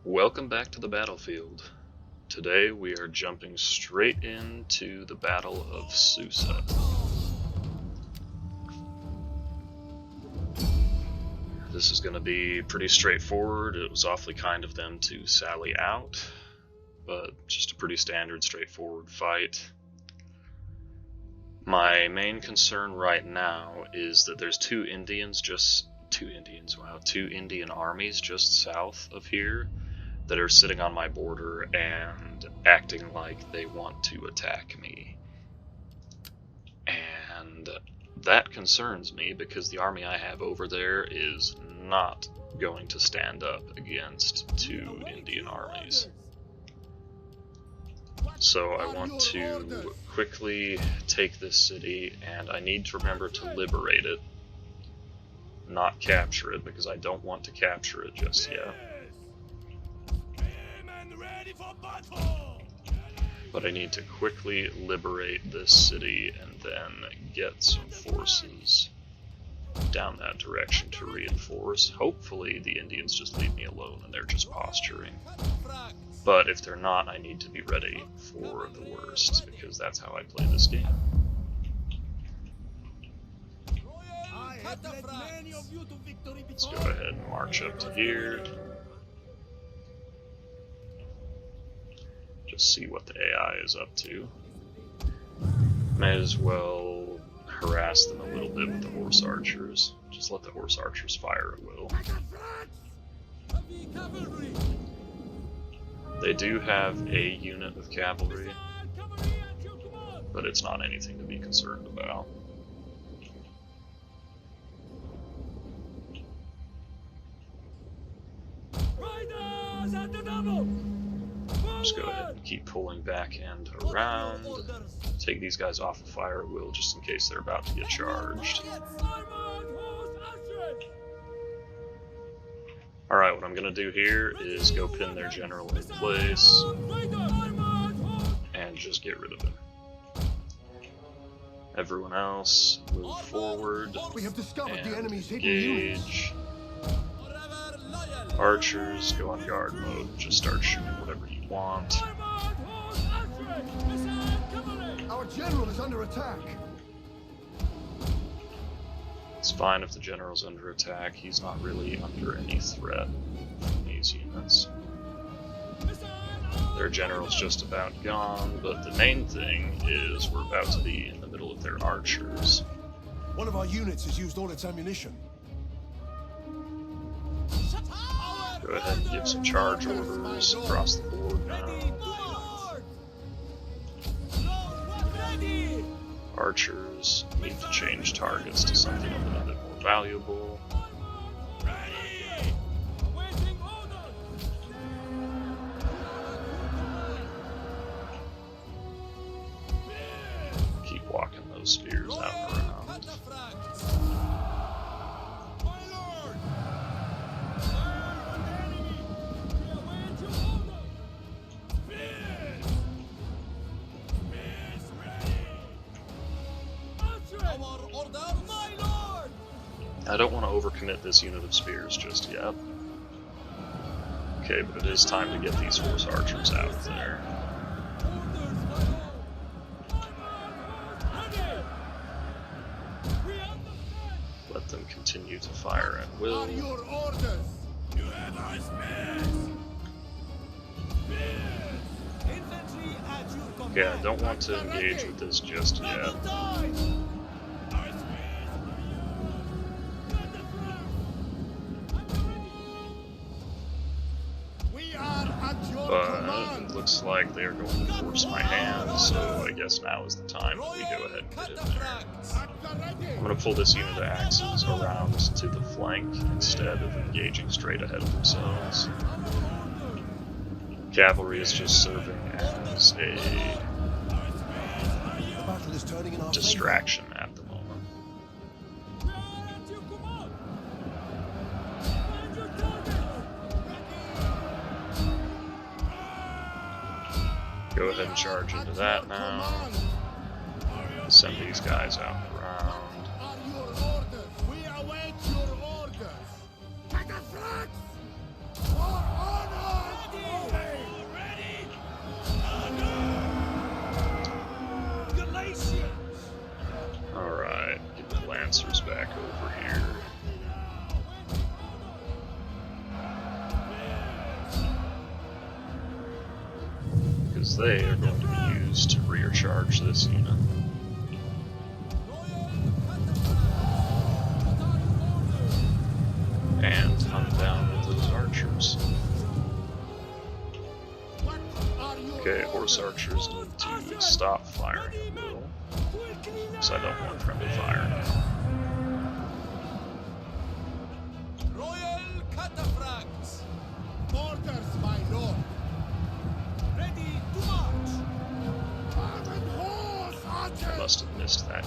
Welcome back to the battlefield. Today we are jumping straight into the Battle of Susa. This is going to be pretty straightforward. It was awfully kind of them to sally out, but just a pretty standard, straightforward fight. My main concern right now is that there's two Indian armies just south of here that are sitting on my border and acting like they want to attack me. And that concerns me because the army I have over there is not going to stand up against two Indian armies. So I want to quickly take this city, and I need to remember to liberate it, not capture it, because I don't want to capture it just yet. But I need to quickly liberate this city and then get some forces down that direction to reinforce. Hopefully the Indians just leave me alone and they're just posturing. But if they're not, I need to be ready for the worst, because that's how I play this game. Let's go ahead and march up to here. Just see what the AI is up to. May as well harass them a little bit with the horse archers. Just let the horse archers fire at will. They do have a unit of cavalry, but it's not anything to be concerned about. Just go ahead and keep pulling back and around. Take these guys off of fire at will just in case they're about to get charged. Alright, what I'm going to do here is go pin their general in place and just get rid of him. Everyone else, move forward and engage. Archers, go on guard mode, just start shooting whatever you want. Our general is under attack. It's fine if the general's under attack, he's not really under any threat from these units. Their general's just about gone, but the main thing is we're about to be in the middle of their archers. One of our units has used all its ammunition. Go ahead and give some charge orders across the board now. Archers need to change targets to something a little bit more valuable. Keep walking those spears out and around. I don't want to overcommit this unit of spears just yet. Okay, but it is time to get these horse archers out of there. Let them continue to fire at will. Okay, I don't want to engage with this just yet. But it looks like they are going to force my hand, so I guess now is the time that we go ahead and get in there. I'm going to pull this unit of axes around to the flank instead of engaging straight ahead of themselves. Cavalry is just serving as a distraction at the moment. Go ahead and charge into that now. Send these guys out around. We await your orders. Take a front! For honor! because they are going to be used to rear charge this unit. And hunt down with those archers. Okay, horse archers need to stop firing a little, because I don't want friendly fire now. Orders, my lord. Ready to march. I must have missed that.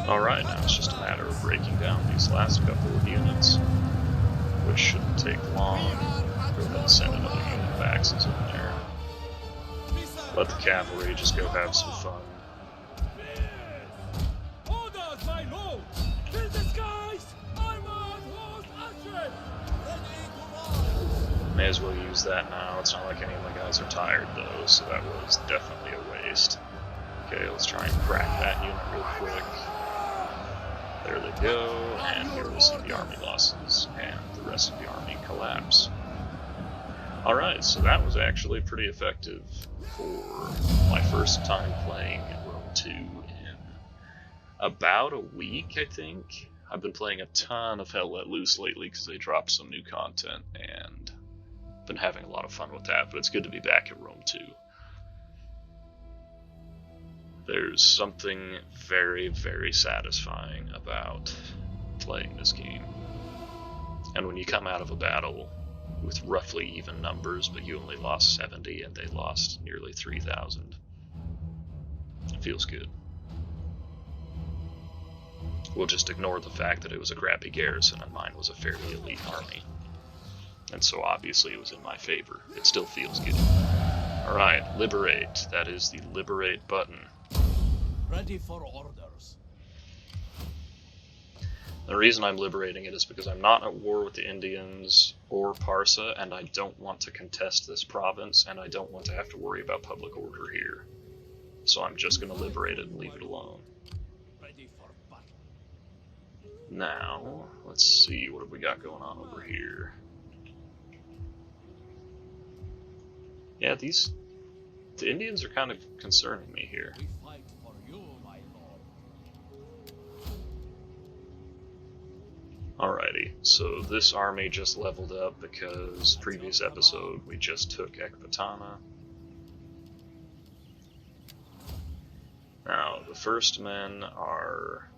Alright, now it's just a matter of breaking down these last couple of units, which shouldn't take long. Go ahead and send another unit of axes in there. Let the cavalry just go have some fun. Orders, my lord. Fill the skies. Armored horse archers. May as well use that now. It's not like any of my guys are tired though, so that was definitely a waste. Okay, let's try and crack that unit real quick. There they go, and here we see the army losses, and the rest of the army collapse. Alright, so that was actually pretty effective for my first time playing Rome 2 in about a week, I think. I've been playing a ton of Hell Let Loose lately because they dropped some new content, and been having a lot of fun with that, but it's good to be back at Rome 2. There's something very, very satisfying about playing this game. And when you come out of a battle with roughly even numbers, but you only lost 70 and they lost nearly 3,000, it feels good. We'll just ignore the fact that it was a crappy garrison and mine was a fairly elite army. And so obviously it was in my favor. It still feels good. Alright, liberate. That is the liberate button. Ready for orders. The reason I'm liberating it is because I'm not at war with the Indians or Parsa, and I don't want to contest this province, and I don't want to have to worry about public order here. So I'm just going to liberate it and leave it alone. Ready for battle. Now, let's see, what have we got going on over here? Yeah, the Indians are kind of concerning me here. We fight for you, my lord. Alrighty, so this army just leveled up because previous episode we just took Ecbatana. Now, the first men are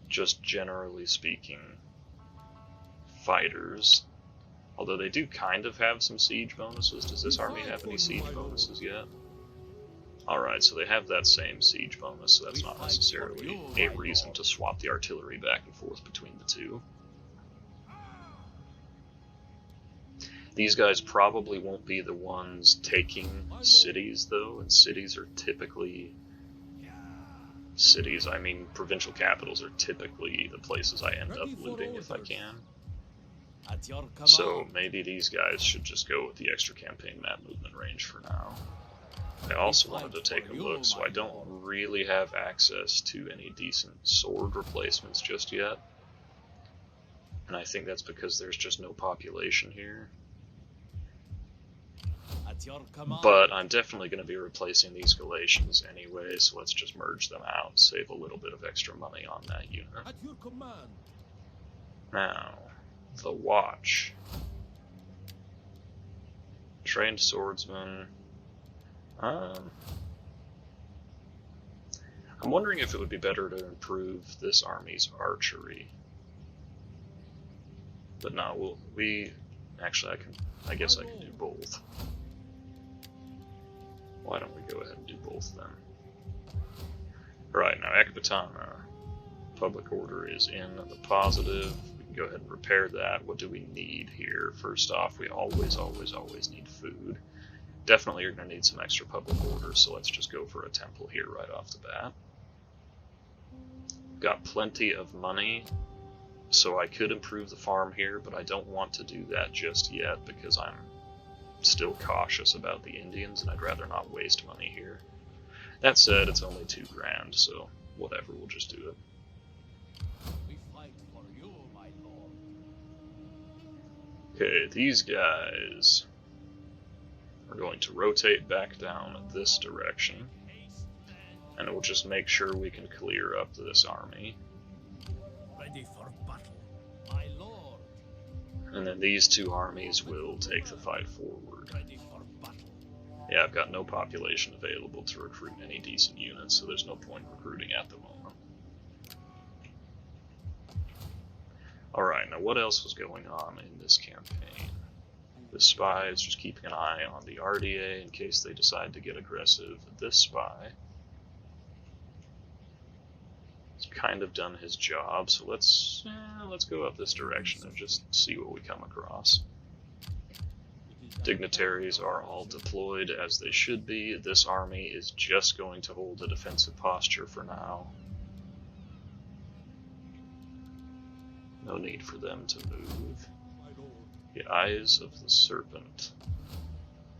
just generally speaking fighters, although they do kind of have some siege bonuses. Does this army have any siege bonuses yet? Alright, so they have that same siege bonus, so that's not necessarily a reason to swap the artillery back and forth between the two. These guys probably won't be the ones taking cities, though, and cities are typically... Cities, I mean provincial capitals, are typically the places I end up looting if I can. So maybe these guys should just go with the extra campaign map movement range for now. I also wanted to take a look, so I don't really have access to any decent sword replacements just yet. And I think that's because there's just no population here. But I'm definitely going to be replacing these Galatians anyway, so let's just merge them out and save a little bit of extra money on that unit. At your command. Now, the Watch. Trained swordsman. I'm wondering if it would be better to improve this army's archery. But no, I guess I can do both. Why don't we go ahead and do both then? Right, now Ecbatana. Public order is in the positive. We can go ahead and repair that. What do we need here? First off, we always need food. Definitely you're going to need some extra public order, so let's just go for a temple here right off the bat. Got plenty of money, so I could improve the farm here, but I don't want to do that just yet because I'm still cautious about the Indians and I'd rather not waste money here. That said, it's only $2 grand, so whatever, we'll just do it. We fight for you, Okay, these guys are going to rotate back down this direction, and it will just make sure we can clear up this army. Ready for battle, my lord. And then these two armies will take the fight forward. Ready for battle. Yeah, I've got no population available to recruit any decent units, so there's no point recruiting at the moment. Alright, now what else was going on in this campaign? The spy is just keeping an eye on the RDA in case they decide to get aggressive. This spy has kind of done his job, so let's go up this direction and just see what we come across. Dignitaries are all deployed as they should be. This army is just going to hold a defensive posture for now. No need for them to move. The Eyes of the Serpent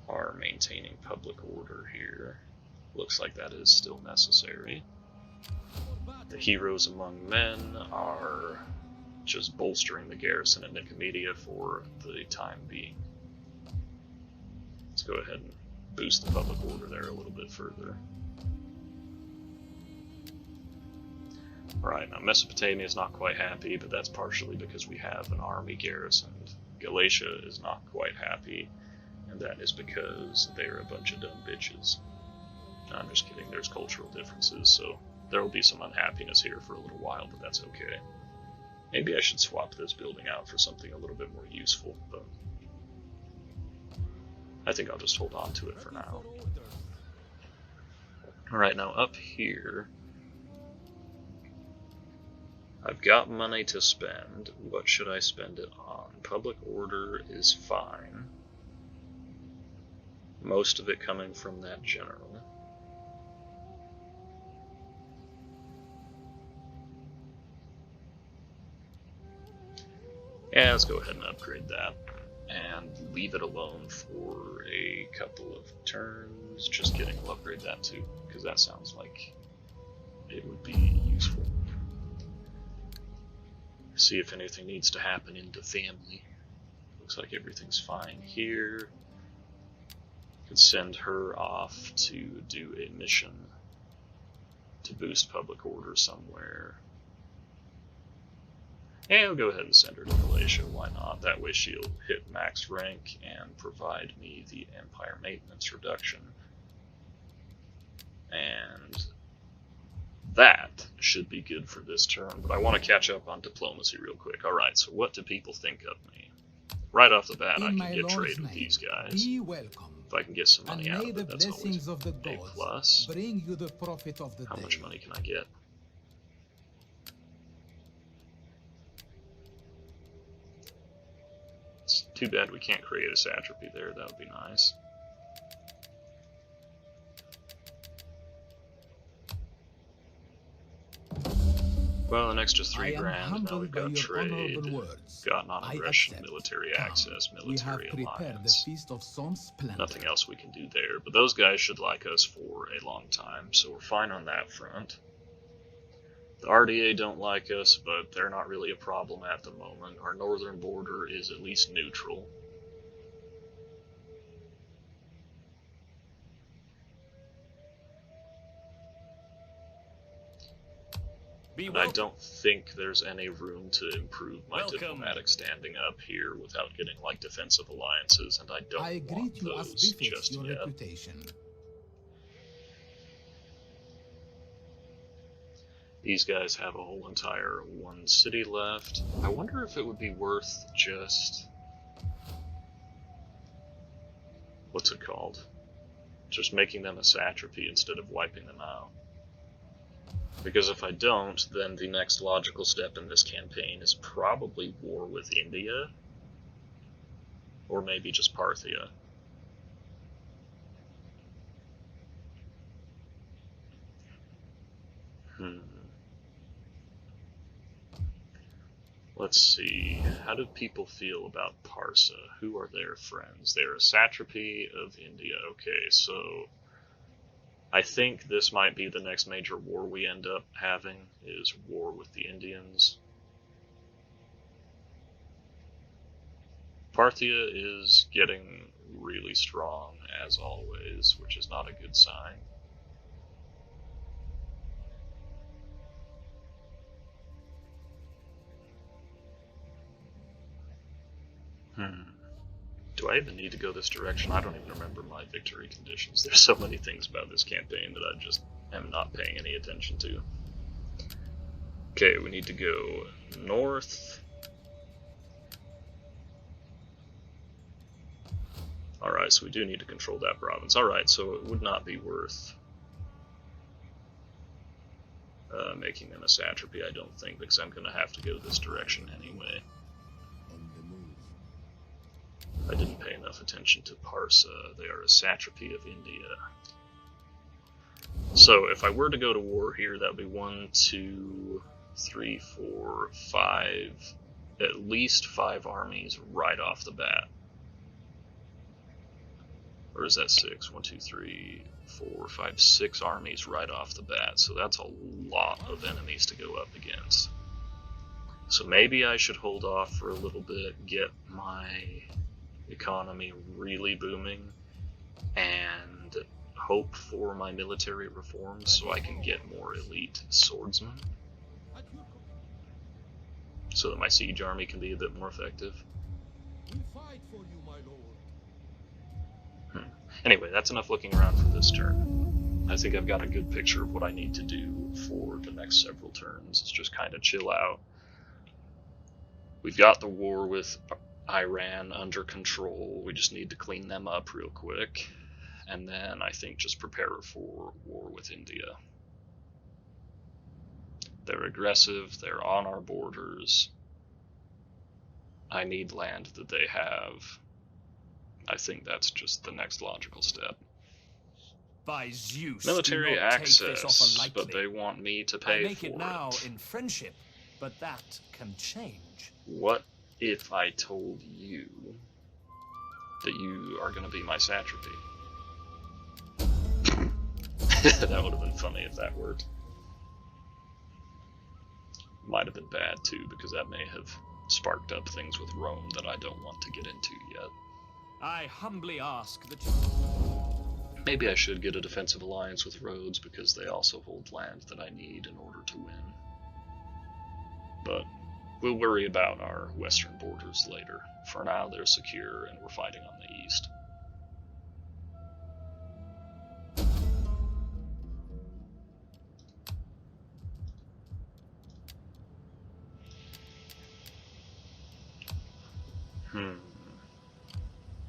are maintaining public order here. Looks like that is still necessary. The Heroes Among Men are just bolstering the garrison at Nicomedia for the time being. Let's go ahead and boost the public order there a little bit further. Alright, now Mesopotamia is not quite happy, but that's partially because we have an army garrisoned. Galatia is not quite happy, and that is because they're a bunch of dumb bitches. No, I'm just kidding, there's cultural differences, so there will be some unhappiness here for a little while, but that's okay. Maybe I should swap this building out for something a little bit more useful, but I think I'll just hold on to it for now. Alright, now up here, I've got money to spend. What should I spend it on? Public order is fine. Most of it coming from that general. Yeah, let's go ahead and upgrade that. And leave it alone for a couple of turns. Just kidding, we'll upgrade that too, because that sounds like it would be useful. See if anything needs to happen in the family. Looks like everything's fine here. Could send her off to do a mission to boost public order somewhere. And I'll go ahead and send her to Galatia, why not? That way she'll hit max rank and provide me the Empire Maintenance reduction. And that should be good for this turn, but I want to catch up on diplomacy real quick. Alright, so what do people think of me? Right off the bat, I can get trade with these guys. If I can get some money out of it, that's always a plus. How much money can I get? It's too bad we can't create a satrapy there, that would be nice. Well, an extra $3,000, now we've got trade, got non-aggression, military access, military alliance. Nothing else we can do there, but those guys should like us for a long time, so we're fine on that front. The RDA don't like us, but they're not really a problem at the moment. Our northern border is at least neutral. And I don't think there's any room to improve my diplomatic standing up here without getting like defensive alliances, and I don't want those just yet. These guys have a whole entire one city left. I wonder if it would be worth just... what's it called? Just making them a satrapy instead of wiping them out. Because if I don't, then the next logical step in this campaign is probably war with India. Or maybe just Parthia. Let's see, how do people feel about Parsa? Who are their friends? They're a satrapy of India. Okay, so I think this might be the next major war we end up having, is war with the Indians. Parthia is getting really strong, as always, which is not a good sign. Do I even need to go this direction? I don't even remember my victory conditions. There's so many things about this campaign that I just am not paying any attention to. Okay, we need to go north. Alright, so we do need to control that province. Alright, so it would not be worth making them a satrapy, I don't think, because I'm going to have to go this direction anyway. I didn't pay enough attention to Parsa. They are a satrapy of India. So if I were to go to war here, that would be 1, 2, 3, 4, 5, at least 5 armies right off the bat. Or is that 6? 1, 2, 3, 4, 5, 6 armies right off the bat. So that's a lot of enemies to go up against. So maybe I should hold off for a little bit, get my economy really booming, and hope for my military reforms so I can get more elite swordsmen, so that my siege army can be a bit more effective. Anyway, that's enough looking around for this turn. I think I've got a good picture of what I need to do for the next several turns. It's just kind of chill out. We've got the war with Iran under control. We just need to clean them up real quick. And then I think just prepare for war with India. They're aggressive, they're on our borders. I need land that they have. I think that's just the next logical step. By Zeus, military do not access, take this offer lightly. but they want me to pay I make for it now it. in friendship, but that can change. What if I told you that you are going to be my satrapy? That would have been funny if that worked. Might have been bad too, because that may have sparked up things with Rome that I don't want to get into yet. I humbly ask that Maybe I should get a defensive alliance with Rhodes, because they also hold land that I need in order to win. But we'll worry about our western borders later. For now, they're secure, and we're fighting on the east.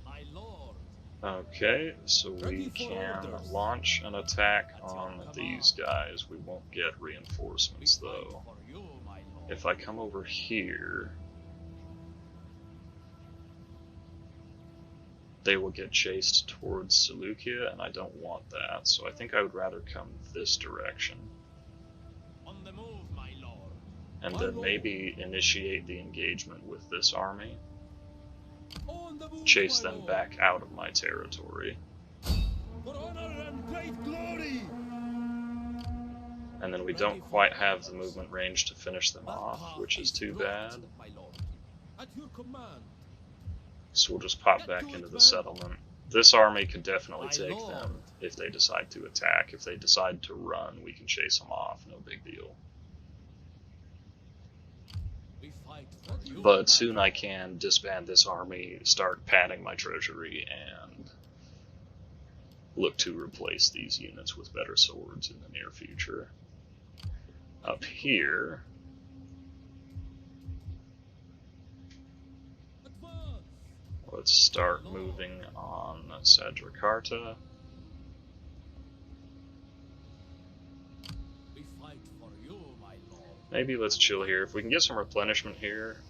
my lord. Okay, so we can launch an attack on these guys. We won't get reinforcements though. For you, my lord. If I come over here, they will get chased towards Seleucia, and I don't want that, so I think I would rather come this direction. On the move, my lord. And then maybe initiate the engagement with this army. On the move, Chase my them lord. back out of my territory. For honor and great glory. And then we don't quite have the movement range to finish them off, which is too bad. My lord. At your command. So we'll just pop back into the settlement. This army could definitely take them if they decide to attack. If they decide to run, we can chase them off, no big deal. We fight for you. But soon I can disband this army, start padding my treasury, and look to replace these units with better swords in the near future. Up here, Advance. let's start moving on Sadrakarta. We fight for you, my lord. Maybe let's chill here. If we can get some replenishment here,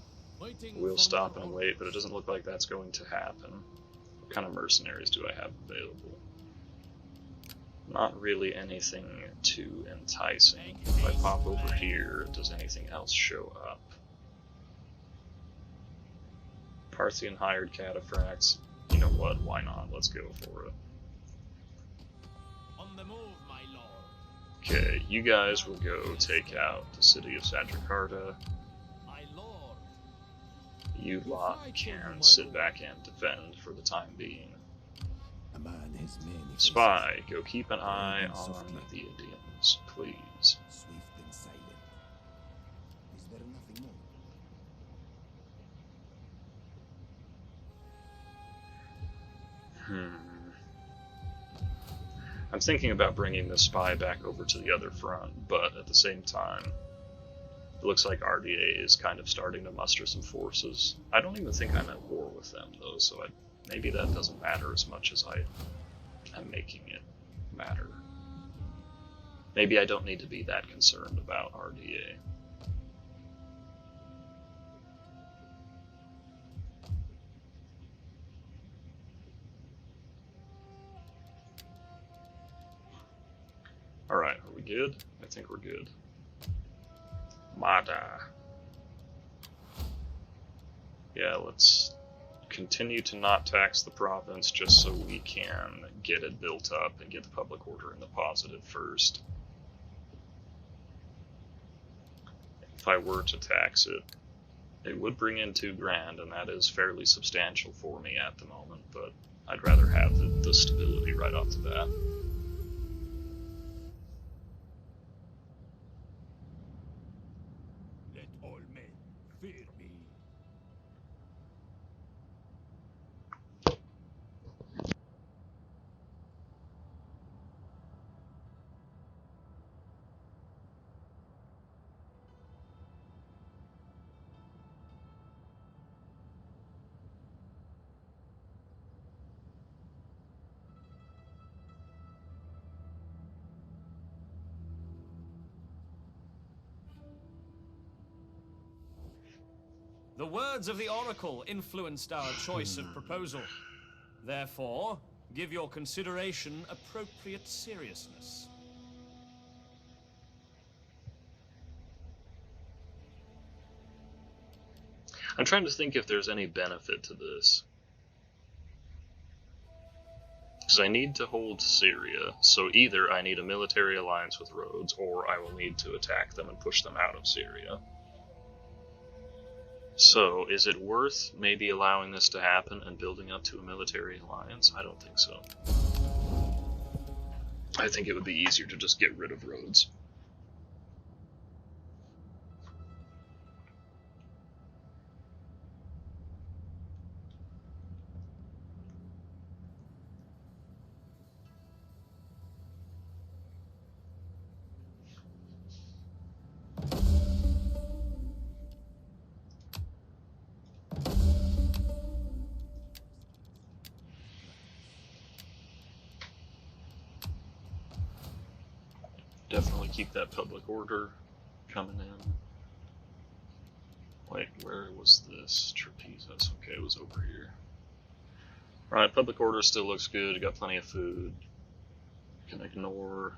Waiting we'll for stop my and order. wait, but it doesn't look like that's going to happen. What kind of mercenaries do I have available? Not really anything too enticing. If I pop over here, does anything else show up? Parthian hired cataphracts. You know what? Why not? Let's go for it. On the move, my lord. Okay, you guys will go take out the city of Sadrakarta. My lord. You lot can sit back and defend for the time being. A man has many faces. Spy, go keep an eye on the Indians, please. Swift and silent. Is there nothing more? I'm thinking about bringing this spy back over to the other front, but at the same time, it looks like RDA is kind of starting to muster some forces. I don't even think I'm at war with them, though, so maybe that doesn't matter as much as I am making it matter. Maybe I don't need to be that concerned about RDA. Alright, are we good? I think we're good. Mada. Yeah, let's continue to not tax the province just so we can get it built up and get the public order in the positive first. If I were to tax it, it would bring in $2,000, and that is fairly substantial for me at the moment, but I'd rather have the stability right off the bat. Let all men fear me. The words of the Oracle influenced our choice of proposal. Therefore, give your consideration appropriate seriousness. I'm trying to think if there's any benefit to this. Because I need to hold Syria, so either I need a military alliance with Rhodes, or I will need to attack them and push them out of Syria. So, is it worth maybe allowing this to happen and building up to a military alliance? I don't think so. I think it would be easier to just get rid of Rhodes. Definitely keep that public order coming in. Wait, where was this trapezes? Okay, it was over here. Alright, public order still looks good. Got plenty of food. Can ignore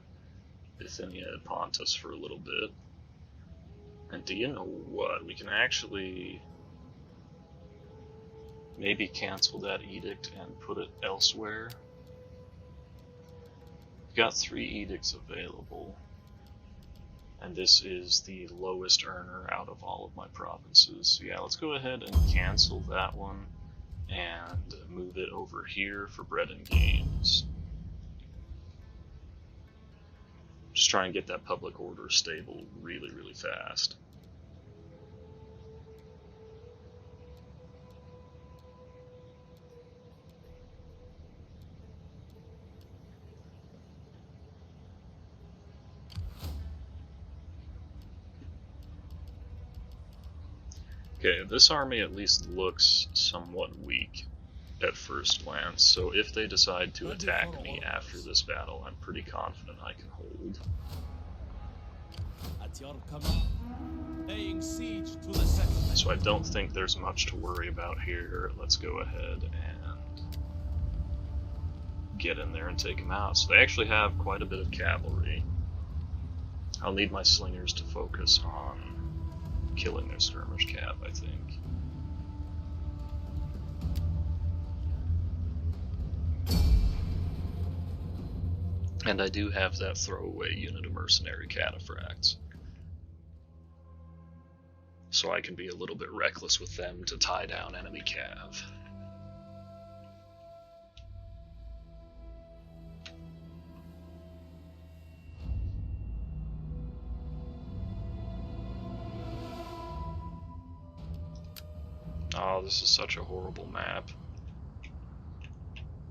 Bithynia and Pontus for a little bit. And do you know what? We can actually maybe cancel that edict and put it elsewhere. We've got 3 edicts available. And this is the lowest earner out of all of my provinces. So yeah, let's go ahead and cancel that one and move it over here for bread and games. Just try and get that public order stable really, really fast. Okay, this army at least looks somewhat weak at first glance, so if they decide to attack me after this battle, I'm pretty confident I can hold. At your command, laying siege to the settlement. So I don't think there's much to worry about here. Let's go ahead and get in there and take them out. So they actually have quite a bit of cavalry. I'll need my slingers to focus on killing their skirmish cap, I think. And I do have that throwaway unit of mercenary cataphracts. so I can be a little bit reckless with them to tie down enemy cav. Oh, this is such a horrible map.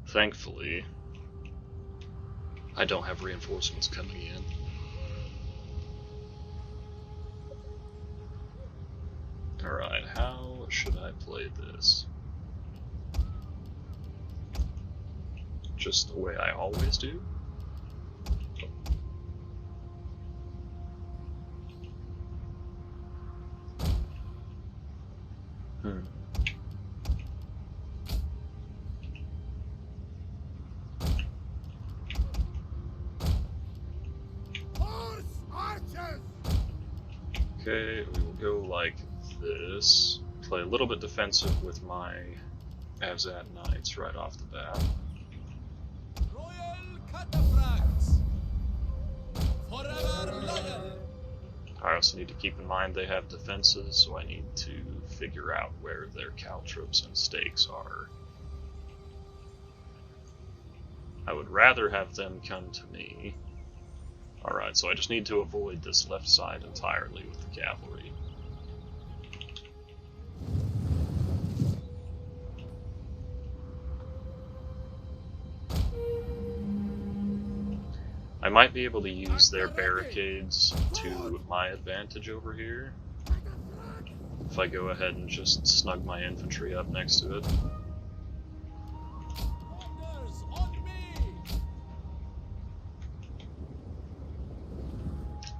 Thankfully, I don't have reinforcements coming in. Alright, how should I play this? Just the way I always do? Okay, we will go like this. Play a little bit defensive with my Avzat Knights right off the bat. Royal cataphracts. Forever loyal. I also need to keep in mind they have defenses, so I need to figure out where their caltrops and stakes are. I would rather have them come to me. Alright, so I just need to avoid this left side entirely with the cavalry. I might be able to use their barricades to my advantage over here, if I go ahead and just snug my infantry up next to it. Orders on me.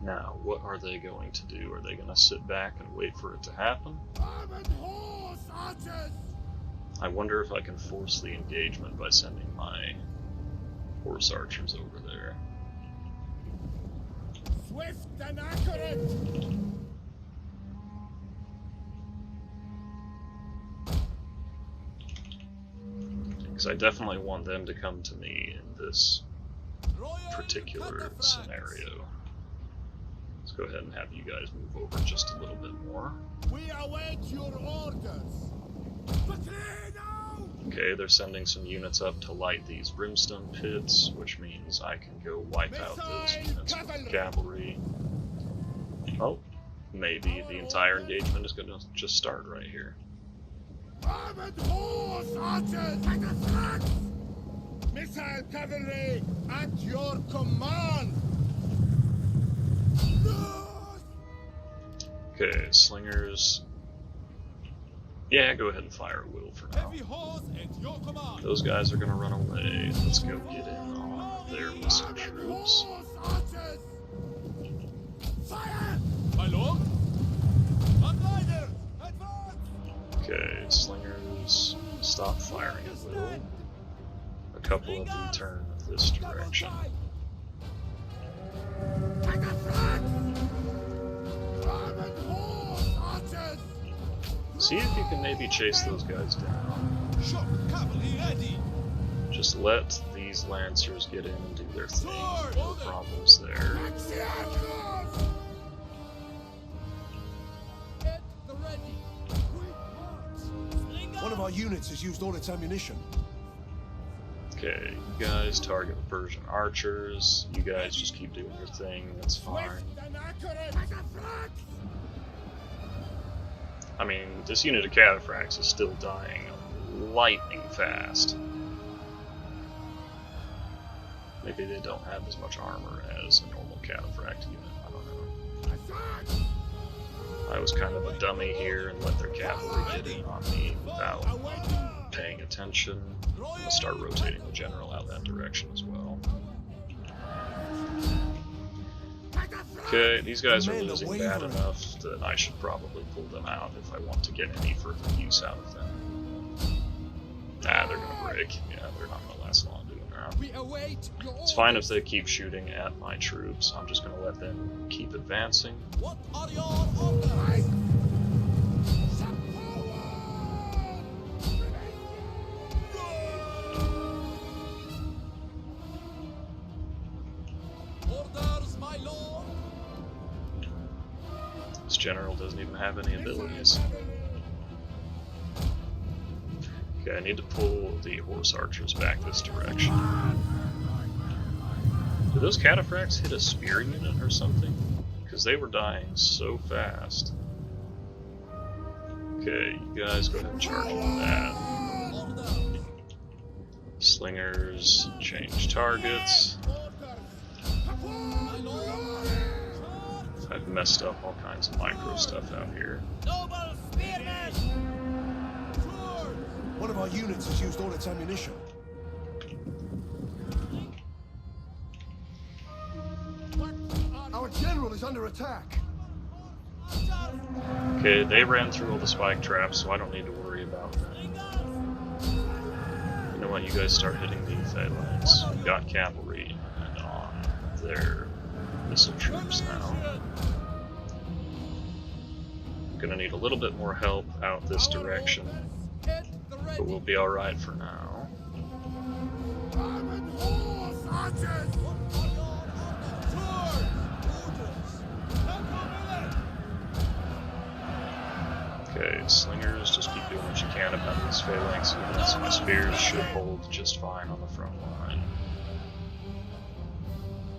Now, what are they going to do? Are they going to sit back and wait for it to happen? Armored horse archers. I wonder if I can force the engagement by sending my horse archers over there. Swift and accurate. Because I definitely want them to come to me in this Royal particular cataphracts. scenario. Let's go ahead and have you guys move over just a little bit more. We await your orders. Patrino! Okay, they're sending some units up to light these brimstone pits, which means I can go wipe out those units with the cavalry. Oh, maybe the entire engagement is going to just start right here. Armored horse archers. Cataphracts. Missile cavalry at your command. Okay, slingers. Yeah, go ahead and fire a will for now. Heavy horse at your command. Those guys are going to run away. Let's go get in on their missile troops. Horse archers. Fire! My lord. Unriders, advance. Okay, slingers, stop firing at will. A couple of you turn this direction. Armored horse archers. See if you can maybe chase those guys down. Shock cavalry ready. Just let these lancers get in and do their thing. No problems there. At the ready. One of our units has used all its ammunition. Okay, you guys target the Persian archers. You guys just keep doing your thing. That's fine. And accurate. I mean, this unit of cataphracts is still dying lightning fast. Maybe they don't have as much armor as a normal cataphract unit. I don't know. I was kind of a dummy here and let their cavalry get in on me without paying attention. I'm going to start rotating the general out that direction as well. Okay, these guys are losing bad enough that I should probably pull them out if I want to get any further use out of them. Nah, they're gonna break. Yeah, they're not gonna last long doing that. We await your It's fine if they keep shooting at my troops. I'm just gonna let them keep advancing. What are your orders? Orders, my lord. This general doesn't even have any abilities. Okay, I need to pull the horse archers back this direction. Did those cataphracts hit a spear unit or something? Because they were dying so fast. Okay, you guys go ahead and charge into that. Slingers, change targets. I've messed up all kinds of micro stuff out here. One of our units has used all its ammunition. Our general is under attack. Okay, they ran through all the spike traps, so I don't need to worry about them. You know what, you guys start hitting the phalanx. We've got cavalry and on their missile troops now. I'm gonna need a little bit more help out this direction, but we'll be alright for now. Okay, slingers, just keep doing what you can about these phalanx units. My spears should hold just fine on the front line.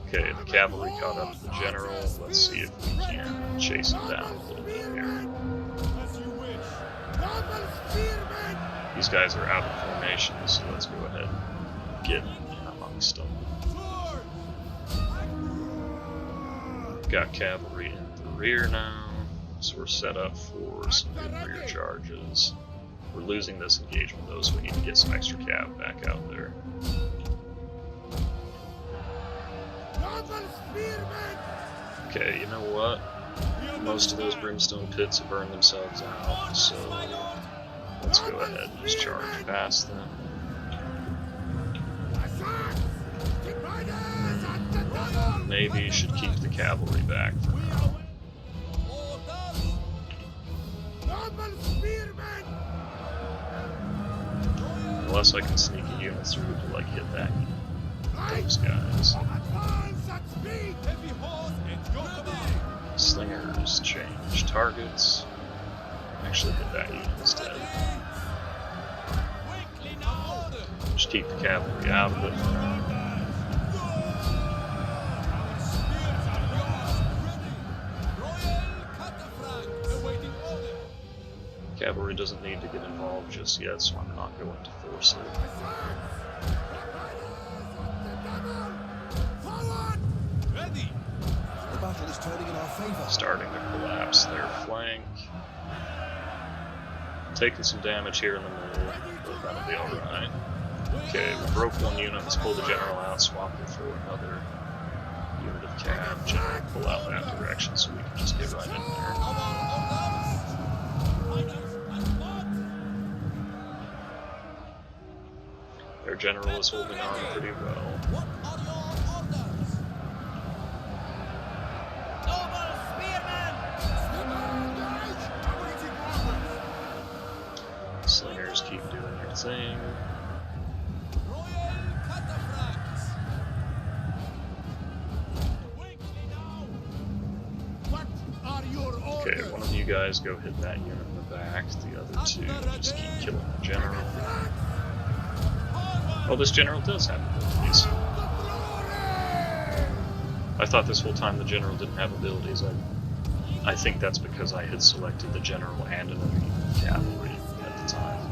Okay, the cavalry caught up to the general. Let's see if we can chase him down a little bit here. These guys are out of formation, so let's go ahead and get amongst them. Got cavalry in the rear now. So we're set up for some good rear charges. We're losing this engagement though, so we need to get some extra cav back out there. Okay, you know what? Most of those brimstone pits have burned themselves out, so let's go ahead and just charge past them. Maybe should keep the cavalry back for now. Unless I can sneak a unit through to like hit that those guys. Slingers change targets. Actually hit that unit instead. Just keep the cavalry out of it for now. Cavalry doesn't need to get involved just yet, so I'm not going to force it. The battle is turning in our favor. Starting to collapse their flank. Taking some damage here in the middle, but that'll be alright. Okay, we broke one unit, let's pull the general out, swap it for another unit of cav. General, pull out that direction so we can just get right in there. Their general is holding on pretty well. Slingers keep doing their thing. Okay, one of you guys go hit that unit in the back, the other two just keep killing the general. Oh, this general does have abilities. I thought this whole time the general didn't have abilities. I think that's because I had selected the general and another unit of cavalry at the time.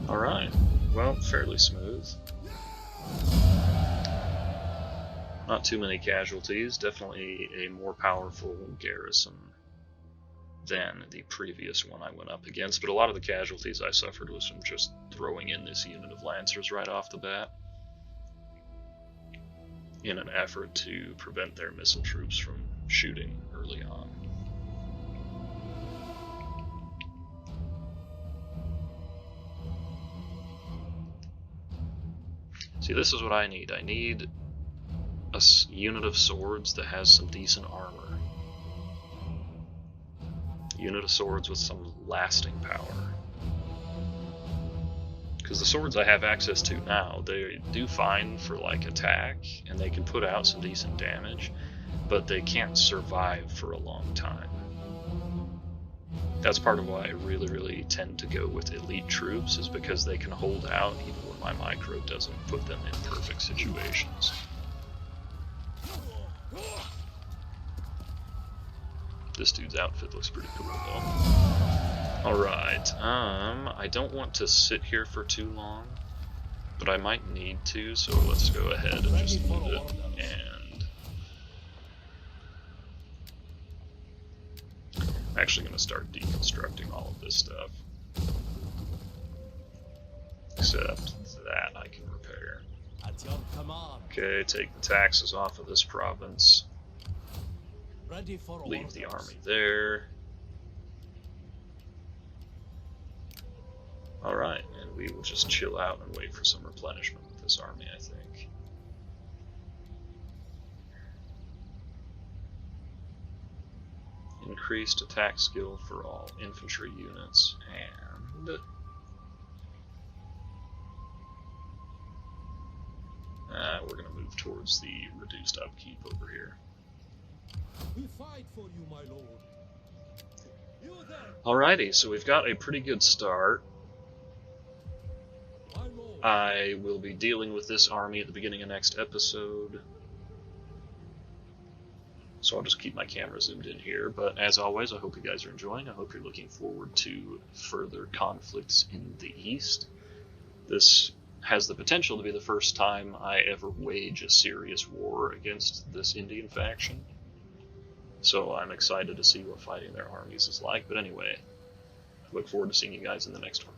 Alright, well, fairly smooth. Not too many casualties, definitely a more powerful garrison than the previous one I went up against, but a lot of the casualties I suffered was from just throwing in this unit of lancers right off the bat in an effort to prevent their missile troops from shooting early on. See, this is what I need. I need a unit of swords that has some decent armor. Unit of swords with some lasting power. Because the swords I have access to now, they do fine for like attack, and they can put out some decent damage, but they can't survive for a long time. That's part of why I really tend to go with elite troops, is because they can hold out even when my micro doesn't put them in perfect situations. This dude's outfit looks pretty cool though. Alright, I don't want to sit here for too long, but I might need to, so let's go ahead and just loot it, and I'm actually going to start deconstructing all of this stuff. Except that I can repair. At your command. Okay, take the taxes off of this province. Ready for Leave the orders. army there. Alright, and we will just chill out and wait for some replenishment with this army, I think. Increased attack skill for all infantry units, and we're going to move towards the reduced upkeep over here. We fight for you, my lord. You there, Alrighty, so we've got a pretty good start. my lord. I will be dealing with this army at the beginning of next episode, so I'll just keep my camera zoomed in here. But as always, I hope you guys are enjoying. I hope you're looking forward to further conflicts in the East. This has the potential to be the first time I ever wage a serious war against this Indian faction, so I'm excited to see what fighting their armies is like. But anyway, I look forward to seeing you guys in the next one.